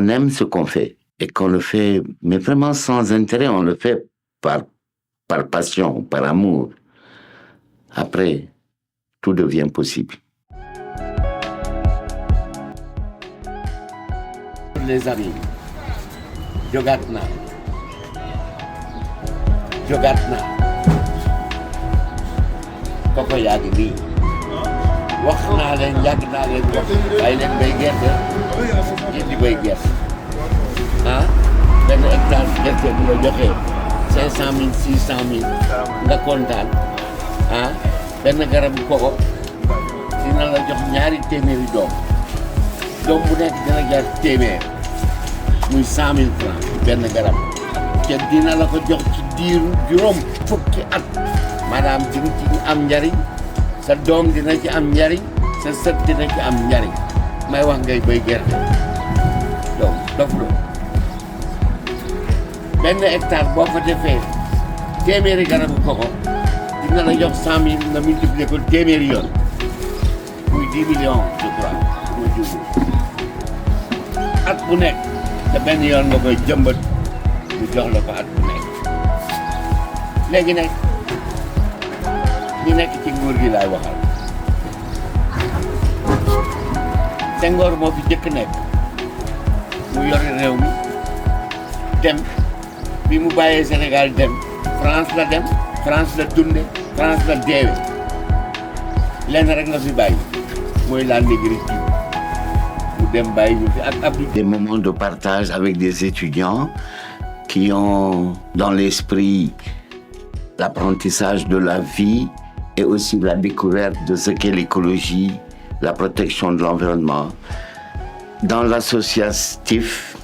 on aime ce qu'on fait et qu'on le fait, mais vraiment sans intérêt, on le fait par passion, par amour, après, tout devient possible. Les amis, jogaat naa koko yaa ngi nii wax naa leen yàgg naa leen wax bàyyi leen bay gerte ngeen di bay gerte ah benn hectare gerte bu la joxee 500 000 600 000 nga kontaan ah benn garabu koko dina la jox ñaari téeméeri doom bu nekk dina jar téeméer muy 100 000 francs benn garab te dina la ko jox ci diiru juróom fukki at maanaam dina ci am njariñ sa doom dina ci am njariñ sa sët dina ci am njariñ may wax ngay bay gerte donc dof lo benn hectare boo ko defee téeméeri garabu koko dina la jox 100 000 nga multiplier ko téeméeri yoon muy 10 millions je crois ma jublu at bu nekk te benn yoon nga koy jëmbat mu jox la ko at bu nekk léegi nag ñi nekk ci nguur gi laay waxal Senghor moo fi jëkk nekk mu yore réew mi dem bi mu bàyyee Sénégal dem France la dem France la dunde France la deewe lenn rek nga fi bàyyi mooy la négritude mu dem bàyyi ñu fi ak Abdou. Des moments de partage avec des étudiants qui ont dans l'esprit l'apprentissage de la vie et aussi la découverte de ce qu'est l'écologie, la protection de l'environnement. Dans l'associatif,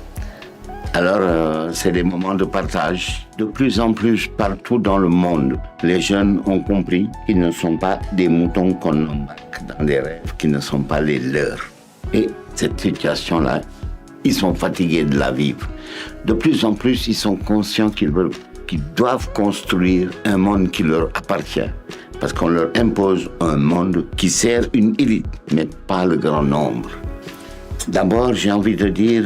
alors c'est des moments de partage. De plus en plus partout dans le monde, les jeunes ont compris qu'ils ne sont pas des moutons qu'on embarque dans des rêves qui ne sont pas les leurs. Et cette situation-là, ils sont fatigués de la vivre. De plus en plus, ils sont conscients qu'ils doivent construire un monde qui leur appartient. Parce qu'on leur impose un monde qui sert une élite, mais pas le grand nombre. D'abord, j'ai envie de dire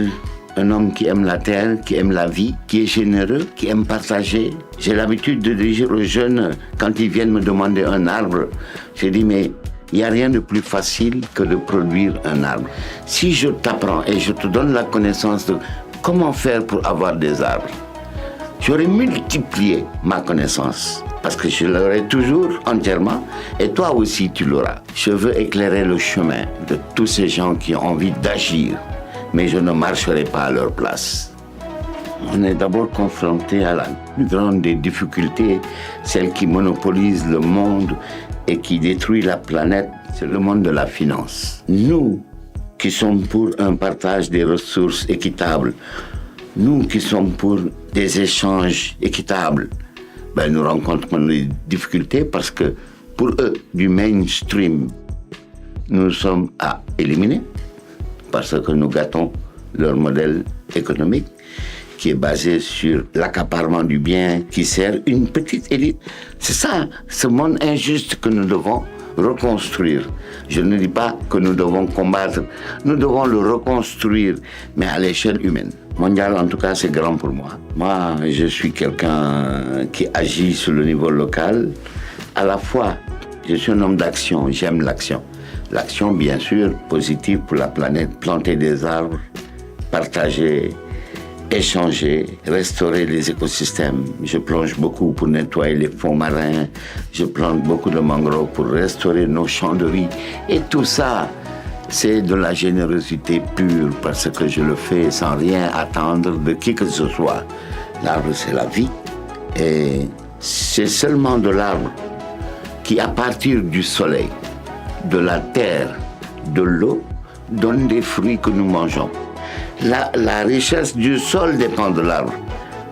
un homme qui aime la terre, qui aime la vie, qui est généreux, qui aime partager. J'ai l'habitude de dire aux jeunes, quand ils viennent me demander un arbre, je dis, mais il n'y a rien de plus facile que de produire un arbre. Si je t'apprends et je te donne la connaissance de comment faire pour avoir des arbres, j'aurais multiplié ma connaissance. Parce que je l'aurai toujours entièrement, et toi aussi tu l'auras. Je veux éclairer le chemin de tous ces gens qui ont envie d'agir, mais je ne marcherai pas à leur place. On est d'abord confronté à la plus grande des difficultés, celle qui monopolise le monde et qui détruit la planète, c'est le monde de la finance. Nous, qui sommes pour un partage des ressources équitables, nous qui sommes pour des échanges équitables, nous rencontrons des difficultés parce que pour eux, du mainstream, nous sommes à éliminer parce que nous gâtons leur modèle économique qui est basé sur l'accaparement du bien qui sert une petite élite. C'est ça, ce monde injuste que nous devons reconstruire. Je ne dis pas que nous devons combattre, nous devons le reconstruire, mais à l'échelle humaine. Mondial, en tout cas, c'est grand pour moi. Moi, je suis quelqu'un qui agit sur le niveau local. À la fois, je suis un homme d'action, j'aime l'action. L'action, bien sûr, positive pour la planète, planter des arbres, partager, échanger, restaurer les écosystèmes. Je plonge beaucoup pour nettoyer les fonds marins. Je plante beaucoup de mangroves pour restaurer nos champs de riz. Et tout ça, c'est de la générosité pure parce que je le fais sans rien attendre de qui que ce soit. L'arbre, c'est la vie. Et c'est seulement de l'arbre qui, à partir du soleil, de la terre, de l'eau, donne des fruits que nous mangeons. La richesse du sol dépend de l'arbre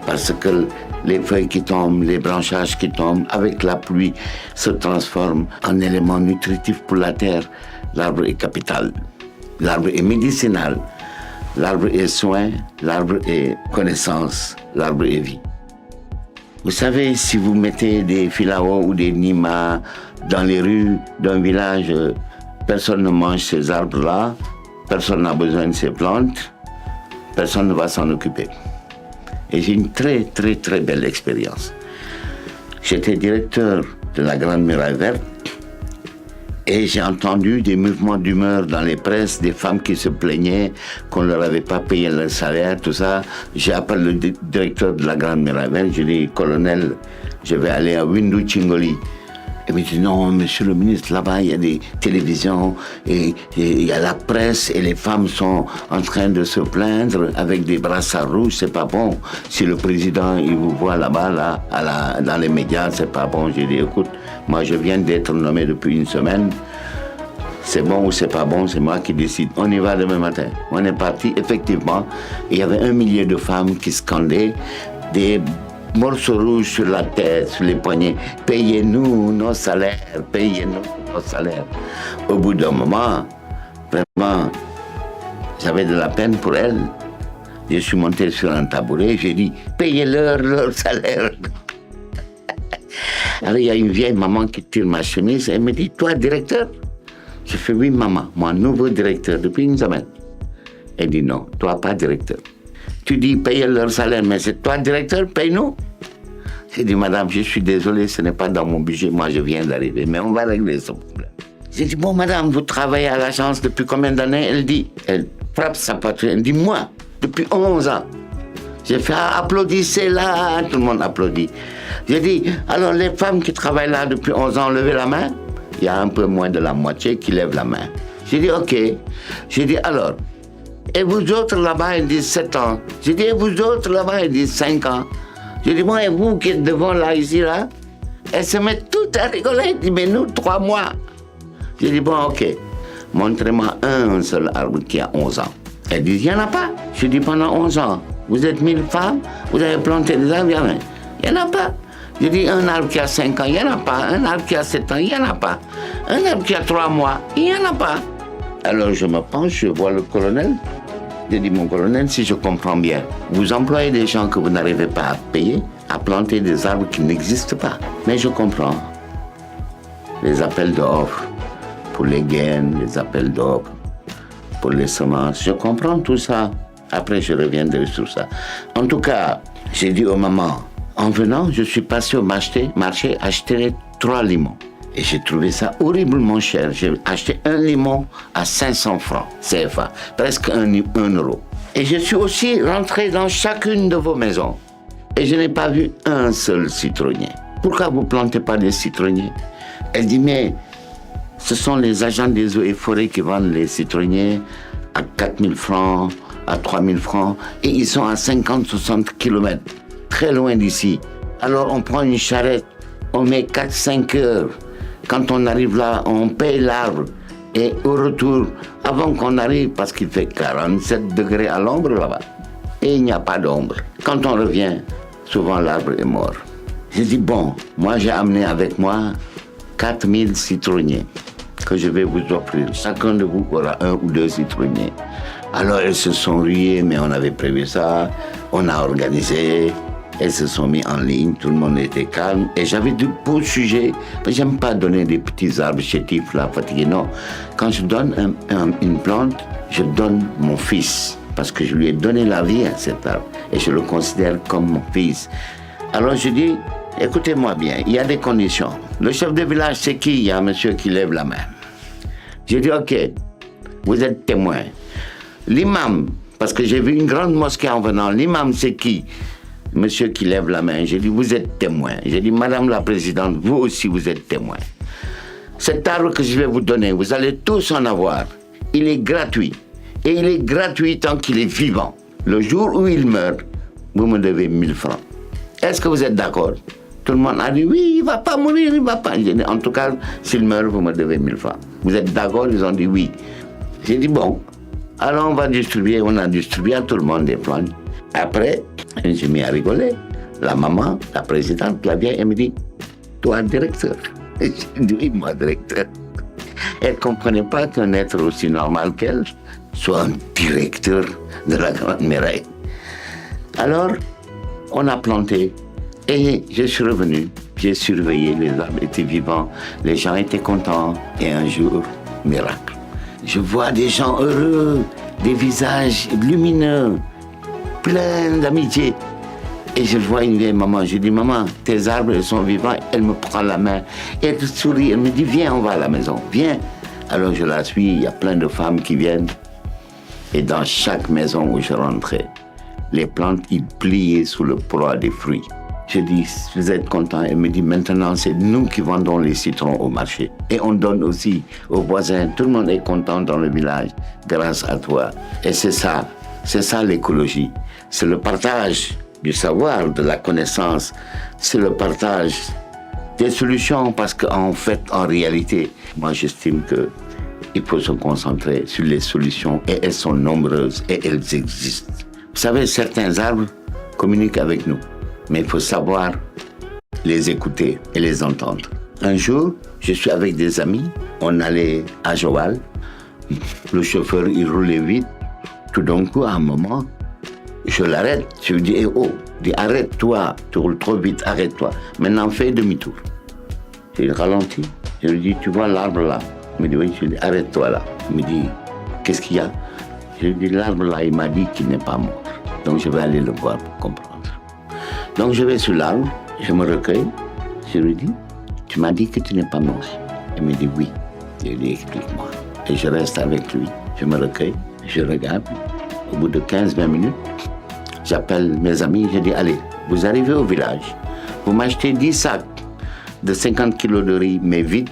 parce que les feuilles qui tombent, les branchages qui tombent, avec la pluie, se transforment en éléments nutritifs pour la terre. L'arbre est capital, l'arbre est médicinal, l'arbre est soin, l'arbre est connaissance, l'arbre est vie. Vous savez, si vous mettez des filao ou des nimas dans les rues d'un village, personne ne mange ces arbres-là, personne n'a besoin de ces plantes, personne ne va s'en occuper. Et j'ai une très, très, très belle expérience. J'étais directeur de la Grande Muraille Verte et j'ai entendu des mouvements d'humeur dans les presses, des femmes qui se plaignaient qu'on ne leur avait pas payé leur salaire, tout ça. J'ai appelé le directeur de la Grande Muraille Verte, j'ai dit, colonel, je vais aller à Windu Chingoli. Il me dit, non, monsieur le ministre, là-bas, il y a des télévisions, et il y a la presse, et les femmes sont en train de se plaindre avec des brassards rouges, c'est pas bon. Si le président, il vous voit là-bas, là, dans les médias, c'est pas bon. J'ai dit, écoute, moi, je viens d'être nommé depuis une semaine. C'est bon ou c'est pas bon, c'est moi qui décide. On y va demain matin. On est parti, effectivement. Il y avait 1 millier de femmes qui scandaient des morceaux rouges sur la tête, sur les poignets. Payez-nous nos salaires, payez-nous nos salaires. Au bout d'un moment, vraiment, j'avais de la peine pour elles. Je suis monté sur un tabouret, j'ai dit, payez-leur salaire. Alors il y a une vieille maman qui tire ma chemise, elle me dit, toi directeur? Je fais, oui maman, moi nouveau directeur depuis une semaine. Elle dit, non, toi pas directeur. Tu dis payer leur salaire, mais c'est toi directeur, paye-nous. J'ai dit, madame, je suis désolé, ce n'est pas dans mon budget, moi je viens d'arriver, mais on va régler ce problème. J'ai dit, bon madame, vous travaillez à l'agence depuis combien d'années? Elle dit, elle frappe sa poitrine, elle dit, moi, depuis 11 ans. J'ai fait, applaudissez là, tout le monde applaudit. J'ai dit, alors les femmes qui travaillent là depuis 11 ans, levez la main. Il y a un peu moins de la moitié qui lève la main. J'ai dit, ok. J'ai dit, alors, et vous autres là-bas, ils disent 7 ans. J'ai dit, et vous autres là-bas, ils disent 5 ans. J'ai dit, moi et vous qui êtes devant là, ici, là, elles se mettent toutes à rigoler. Elle dit, mais nous, 3 mois. J'ai dit, bon, ok, montrez-moi un seul arbre qui a 11 ans. Elle dit, il n'y en a pas. Je dis, pendant 11 ans, vous êtes 1000 femmes, vous avez planté des arbres, il n'y en a pas. Je dis, un arbre qui a 5 ans, il n'y en a pas. Un arbre qui a 7 ans, il n'y en a pas. Un arbre qui a 3 mois, il n'y en a pas. Alors je me penche, je vois le colonel. Je dis, mon colonel, si je comprends bien, vous employez des gens que vous n'arrivez pas à payer, à planter des arbres qui n'existent pas. Mais je comprends. Les appels d'offres pour les gaines, les appels d'offres pour les semences, je comprends tout ça. Après, je reviendrai sur ça. En tout cas, j'ai dit aux mamans, en venant, je suis passé au marché acheter 3 limons. Et j'ai trouvé ça horriblement cher. J'ai acheté un limon à 500 francs CFA, presque 1 euro. Et je suis aussi rentré dans chacune de vos maisons. Et je n'ai pas vu un seul citronnier. Pourquoi vous ne plantez pas des citronniers? Elle dit, mais ce sont les agents des eaux et forêts qui vendent les citronniers à 4 000 francs, à 3 000 francs. Et ils sont à 50-60 kilomètres, très loin d'ici. Alors on prend une charrette, on met 4-5 heures. Quand on arrive là, on paye l'arbre. Et au retour, avant qu'on arrive, parce qu'il fait 47 degrés à l'ombre là-bas, et il n'y a pas d'ombre. Quand on revient, souvent l'arbre est mort. J'ai dit, bon, moi j'ai amené avec moi 4000 citronniers que je vais vous offrir. Chacun de vous aura 1 ou 2 citronniers. Alors elles se sont riées, mais on avait prévu ça, on a organisé. Elles se sont mis en ligne, tout le monde était calme. Et j'avais de beaux sujets. J'aime pas donner des petits arbres chétifs, là, fatigués, non. Quand je donne une plante, je donne mon fils. Parce que je lui ai donné la vie à cet arbre. Et je le considère comme mon fils. Alors je dis, écoutez-moi bien, il y a des conditions. Le chef de village, c'est qui? Il y a un monsieur qui lève la main. J'ai dit, ok, vous êtes témoin. L'imam, parce que j'ai vu une grande mosquée en venant, l'imam, c'est qui? Monsieur qui lève la main, j'ai dit, vous êtes témoin. J'ai dit, madame la présidente, vous aussi, vous êtes témoin. Cet arbre que je vais vous donner, vous allez tous en avoir. Il est gratuit. Et il est gratuit tant qu'il est vivant. Le jour où il meurt, vous me devez 1000 francs. Est-ce que vous êtes d'accord? Tout le monde a dit, oui, il ne va pas mourir, il ne va pas. J'ai dit, en tout cas, s'il meurt, vous me devez 1000 francs. Vous êtes d'accord? Ils ont dit oui. J'ai dit, bon, alors on va distribuer. On a distribué à tout le monde des plantes. Après, j'ai mis à rigoler. La maman, la présidente, la vieille, elle me dit, toi, directeur. J'ai dit, oui, moi, directeur. Elle ne comprenait pas qu'un être aussi normal qu'elle soit un directeur de la Grande Muraille. Alors, on a planté et je suis revenu. J'ai surveillé, les arbres étaient vivants, les gens étaient contents. Et un jour, miracle, je vois des gens heureux, des visages lumineux, plein d'amitié. Et je vois une vieille maman, je dis, maman, tes arbres, ils sont vivants. Elle me prend la main, et elle sourit, elle me dit, viens, on va à la maison, viens. Alors je la suis, il y a plein de femmes qui viennent. Et dans chaque maison où je rentrais, les plantes, ils pliaient sous le poids des fruits. Je dis, vous êtes content? Elle me dit, maintenant, c'est nous qui vendons les citrons au marché. Et on donne aussi aux voisins. Tout le monde est content dans le village grâce à toi. Et c'est ça l'écologie. C'est le partage du savoir, de la connaissance. C'est le partage des solutions parce qu'en fait, en réalité, moi j'estime qu'il faut se concentrer sur les solutions et elles sont nombreuses et elles existent. Vous savez, certains arbres communiquent avec nous, mais il faut savoir les écouter et les entendre. Un jour, je suis avec des amis, on allait à Joal, le chauffeur il roulait vite, tout d'un coup à un moment, je l'arrête, je lui dis, hey, oh, dis, arrête-toi, tu roules trop vite, arrête-toi. Maintenant, fais demi-tour. Je ralentis, je lui dis, tu vois l'arbre là? Il me dit, oui, je lui dis, arrête-toi là. Il me dit, qu'est-ce qu'il y a? Je lui dis, l'arbre là, il m'a dit qu'il n'est pas mort. Donc je vais aller le voir pour comprendre. Donc je vais sur l'arbre, je me recueille, je lui dis, tu m'as dit que tu n'es pas mort. Il me dit, oui. Je lui dis, explique-moi. Et je reste avec lui, je me recueille, je regarde. Au bout de 15-20 minutes, j'appelle mes amis, je dis, allez, vous arrivez au village, vous m'achetez 10 sacs de 50 kilos de riz, mais vide.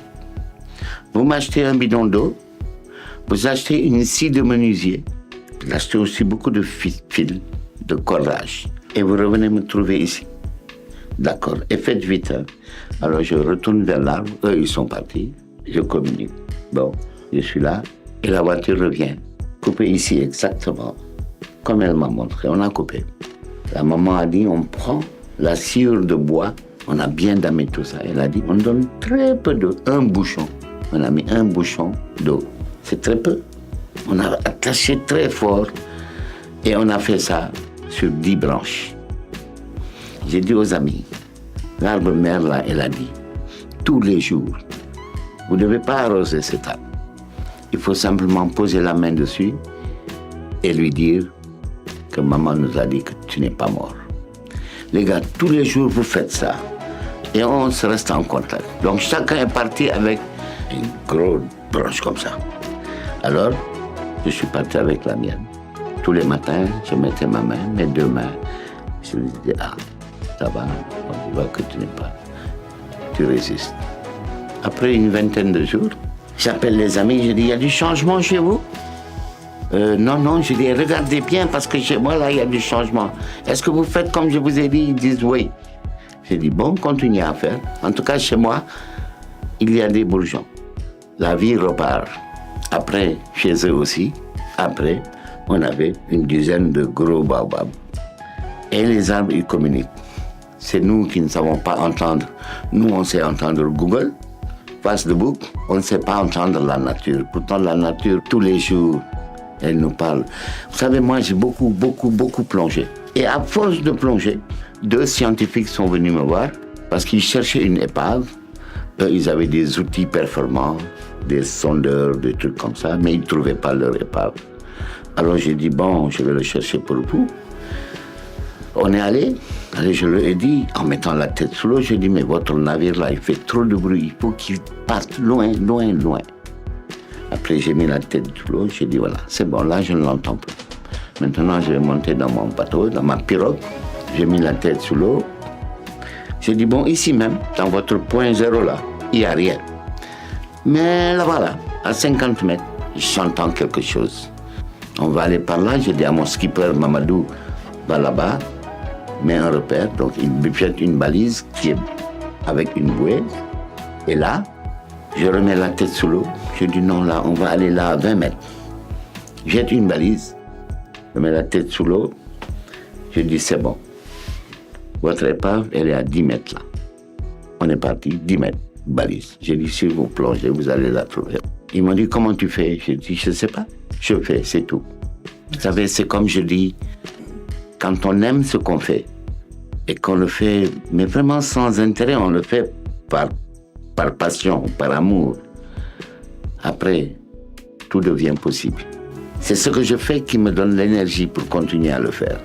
Vous m'achetez un bidon d'eau, vous achetez une scie de menuisier, vous achetez aussi beaucoup de fils, de cordage, et vous revenez me trouver ici. D'accord, et faites vite. Hein. Alors je retourne vers l'arbre, eux ils sont partis, je communique. Bon, je suis là, et la voiture revient, coupée ici exactement. Comme elle m'a montré, on a coupé. La maman a dit, on prend la sciure de bois, on a bien damé tout ça. Elle a dit, on donne très peu d'eau, un bouchon. On a mis un bouchon d'eau. C'est très peu. On a attaché très fort et on a fait ça sur 10 branches. J'ai dit aux amis, l'arbre mère là, elle a dit, tous les jours, vous ne devez pas arroser cet arbre. Il faut simplement poser la main dessus et lui dire que maman nous a dit que tu n'es pas mort. Les gars, tous les jours, vous faites ça. Et on se reste en contact. Donc, chacun est parti avec une grosse branche comme ça. Alors, je suis parti avec la mienne. Tous les matins, je mettais ma main, mes deux mains. Je lui disais, ah, ça va, on voit que tu n'es pas. Tu résistes. Après une vingtaine de jours, j'appelle les amis, je dis, il y a du changement chez vous? Non, je dis, regardez bien, parce que chez moi, là, il y a du changement. Est-ce que vous faites comme je vous ai dit? Ils disent oui. J'ai dit, bon, continuez à faire. En tout cas, chez moi, il y a des bourgeons. La vie repart. Après, chez eux aussi, après, on avait une dizaine de gros baobabs. Et les arbres, ils communiquent. C'est nous qui ne savons pas entendre. Nous, on sait entendre Google, Facebook, on ne sait pas entendre la nature. Pourtant, la nature, tous les jours, elle nous parle. Vous savez, moi, j'ai beaucoup plongé. Et à force de plonger, 2 scientifiques sont venus me voir parce qu'ils cherchaient une épave. Eux, ils avaient des outils performants, des sondeurs, des trucs comme ça, mais ils ne trouvaient pas leur épave. Alors j'ai dit, bon, je vais le chercher pour vous. On est allé, je leur ai dit, en mettant la tête sous l'eau, j'ai dit, mais votre navire là, il fait trop de bruit, il faut qu'il parte loin. Après, j'ai mis la tête sous l'eau, j'ai dit, voilà, c'est bon, là, je ne l'entends plus. Maintenant, je vais monter dans mon bateau, dans ma pirogue. J'ai mis la tête sous l'eau. J'ai dit, bon, ici même, dans votre point zéro là, il n'y a rien. Mais là-bas, là, à 50 mètres, j'entends quelque chose. On va aller par là, j'ai dit à mon skipper, Mamadou, va là-bas, mets un repère, donc il jette une balise qui est avec une bouée. Et là, je remets la tête sous l'eau. Je dis non, là, on va aller là à 20 mètres. Jette une balise, je mets la tête sous l'eau. Je dis c'est bon. Votre épave, elle est à 10 mètres là. On est parti, 10 mètres, balise. J'ai dit si vous plongez, vous allez la trouver. Ils m'ont dit comment tu fais? J'ai dit je ne sais pas. Je fais, c'est tout. Vous savez, c'est comme je dis, quand on aime ce qu'on fait et qu'on le fait, mais vraiment sans intérêt, on le fait par passion, par amour. Après, tout devient possible. C'est ce que je fais qui me donne l'énergie pour continuer à le faire.